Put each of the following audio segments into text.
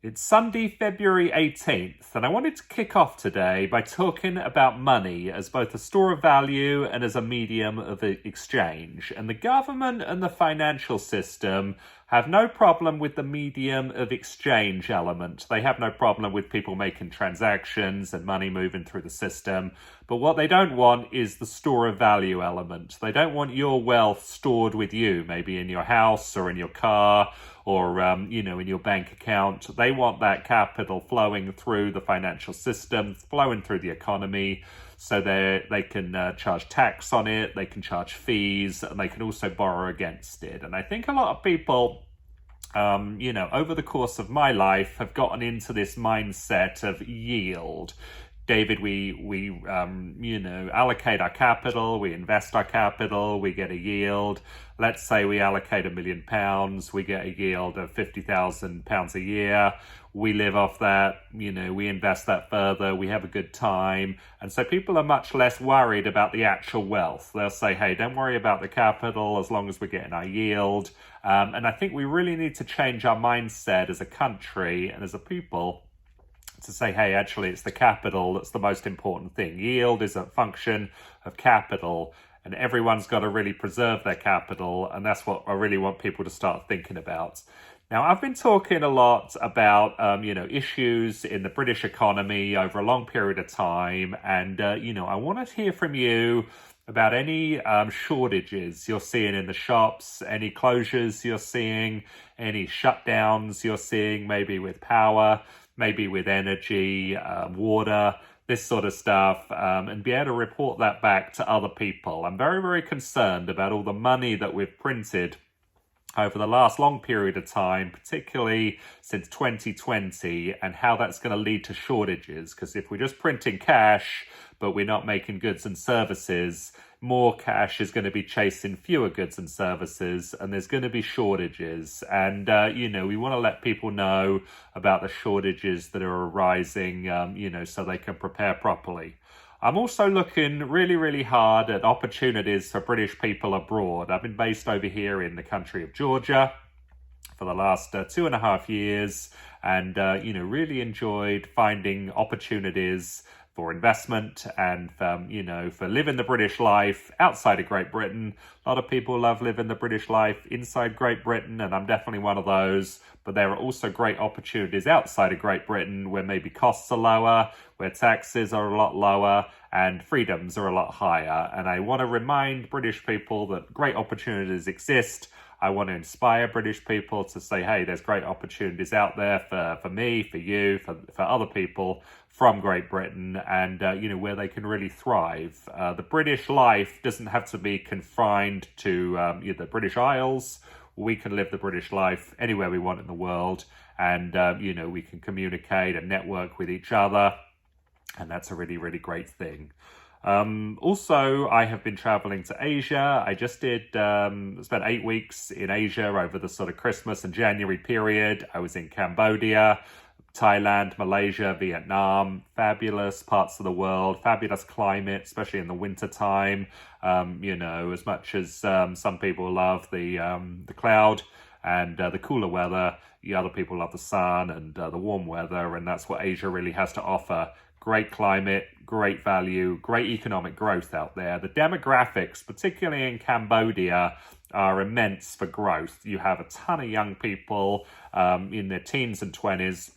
It's Sunday, February 18th, and I wanted to kick off today by talking about money as both a store of value and as a medium of exchange. And the government and the financial system have no problem with the medium of exchange element. They have no problem with people making transactions and money moving through the system. But what they don't want is the store of value element. They don't want your wealth stored with you, maybe in your house or in your car or, in your bank account. They want that capital flowing through the financial system, flowing through the economy, so they can charge tax on it, they can charge fees, and they can also borrow against it. And I think a lot of people, over the course of my life, have gotten into this mindset of yield. David, we allocate our capital, we invest our capital, we get a yield. Let's say we allocate £1 million, we get a yield of £50,000 a year. We live off that, we invest that further, we have a good time. And so people are much less worried about the actual wealth. They'll say, hey, don't worry about the capital as long as we're getting our yield. And I think we really need to change our mindset as a country and as a people to say, hey, actually, it's the capital that's the most important thing. Yield is a function of capital, and everyone's got to really preserve their capital, and that's what I really want people to start thinking about. Now, I've been talking a lot about, issues in the British economy over a long period of time, and, I want to hear from you about any shortages you're seeing in the shops, any closures you're seeing, any shutdowns you're seeing, maybe with power, maybe with energy, water, this sort of stuff, and be able to report that back to other people. I'm very, very concerned about all the money that we've printed over the last long period of time, particularly since 2020, and how that's going to lead to shortages. Because if we're just printing cash, but we're not making goods and services, more cash is going to be chasing fewer goods and services, and there's going to be shortages. And, we want to let people know about the shortages that are arising, so they can prepare properly. I'm also looking really, really hard at opportunities for British people abroad. I've been based over here in the country of Georgia for the last 2.5 years, and, really enjoyed finding opportunities for investment and, for living the British life outside of Great Britain. A lot of people love living the British life inside Great Britain, and I'm definitely one of those. But there are also great opportunities outside of Great Britain where maybe costs are lower, where taxes are a lot lower, and freedoms are a lot higher. And I want to remind British people that great opportunities exist. I want to inspire British people to say, hey, there's great opportunities out there for me, for you, for other people from Great Britain, and, where they can really thrive. The British life doesn't have to be confined to the British Isles. We can live the British life anywhere we want in the world, and, we can communicate and network with each other, and that's a really, really great thing. Also, I have been traveling to Asia. I just spent 8 weeks in Asia over the sort of Christmas and January period. I was in Cambodia, Thailand, Malaysia, Vietnam, fabulous parts of the world, fabulous climate, especially in the winter time. As much as some people love the cloud and the cooler weather, the other people love the sun and the warm weather, and that's what Asia really has to offer. Great climate, great value, great economic growth out there. The demographics, particularly in Cambodia, are immense for growth. You have a ton of young people in their teens and 20s,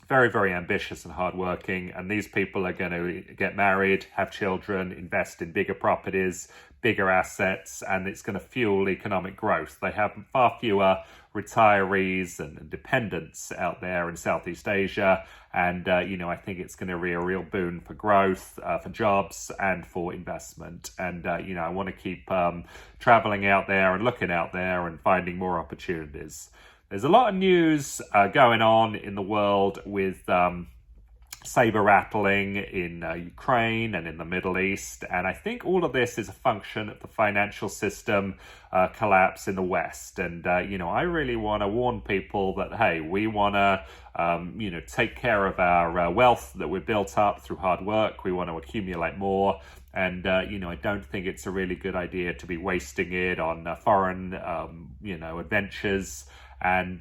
very, very ambitious and hardworking, and these people are going to get married, have children, invest in bigger properties, bigger assets, and it's going to fuel economic growth. They have far fewer retirees and dependents out there in Southeast Asia, and I think it's going to be a real boon for growth, for jobs, and for investment. And I want to keep traveling out there and looking out there and finding more opportunities. There's a lot of news going on in the world with saber rattling in Ukraine and in the Middle East. And I think all of this is a function of the financial system collapse in the West. And, I really want to warn people that, hey, we want to, take care of our wealth that we've built up through hard work. We want to accumulate more. And, I don't think it's a really good idea to be wasting it on foreign, adventures and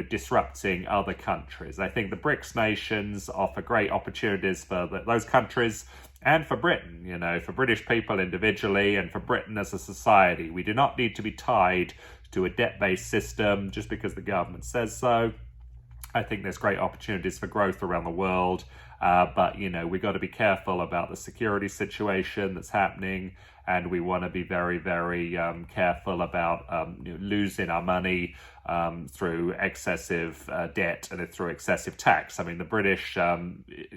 disrupting other countries. I think the BRICS nations offer great opportunities for those countries and for Britain, for British people individually and for Britain as a society. We do not need to be tied to a debt-based system just because the government says so. I think there's great opportunities for growth around the world, but we've got to be careful about the security situation that's happening, and we want to be very, very careful about losing our money through excessive debt and through excessive tax. I mean, the British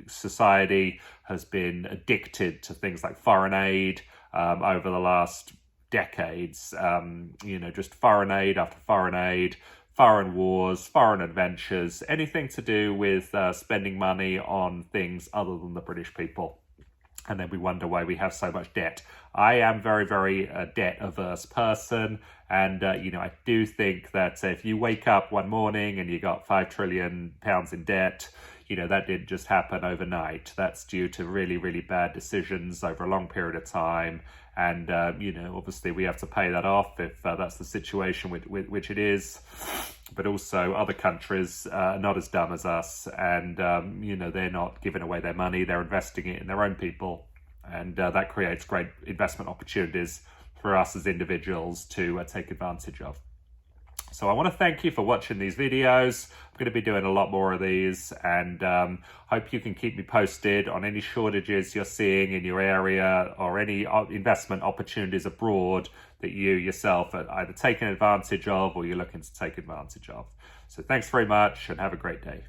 society has been addicted to things like foreign aid over the last decades. Just foreign aid after foreign aid, foreign wars, foreign adventures, anything to do with spending money on things other than the British people. And then we wonder why we have so much debt. I am very, very debt-averse person. And, I do think that if you wake up one morning and you got £5 trillion in debt, that didn't just happen overnight. That's due to really, really bad decisions over a long period of time. And, obviously we have to pay that off if that's the situation which it is. But also other countries are not as dumb as us. And, they're not giving away their money. They're investing it in their own people. And that creates great investment opportunities for us as individuals to take advantage of. So I want to thank you for watching these videos. I'm going to be doing a lot more of these, and hope you can keep me posted on any shortages you're seeing in your area or any investment opportunities abroad that you yourself are either taking advantage of or you're looking to take advantage of. So thanks very much and have a great day.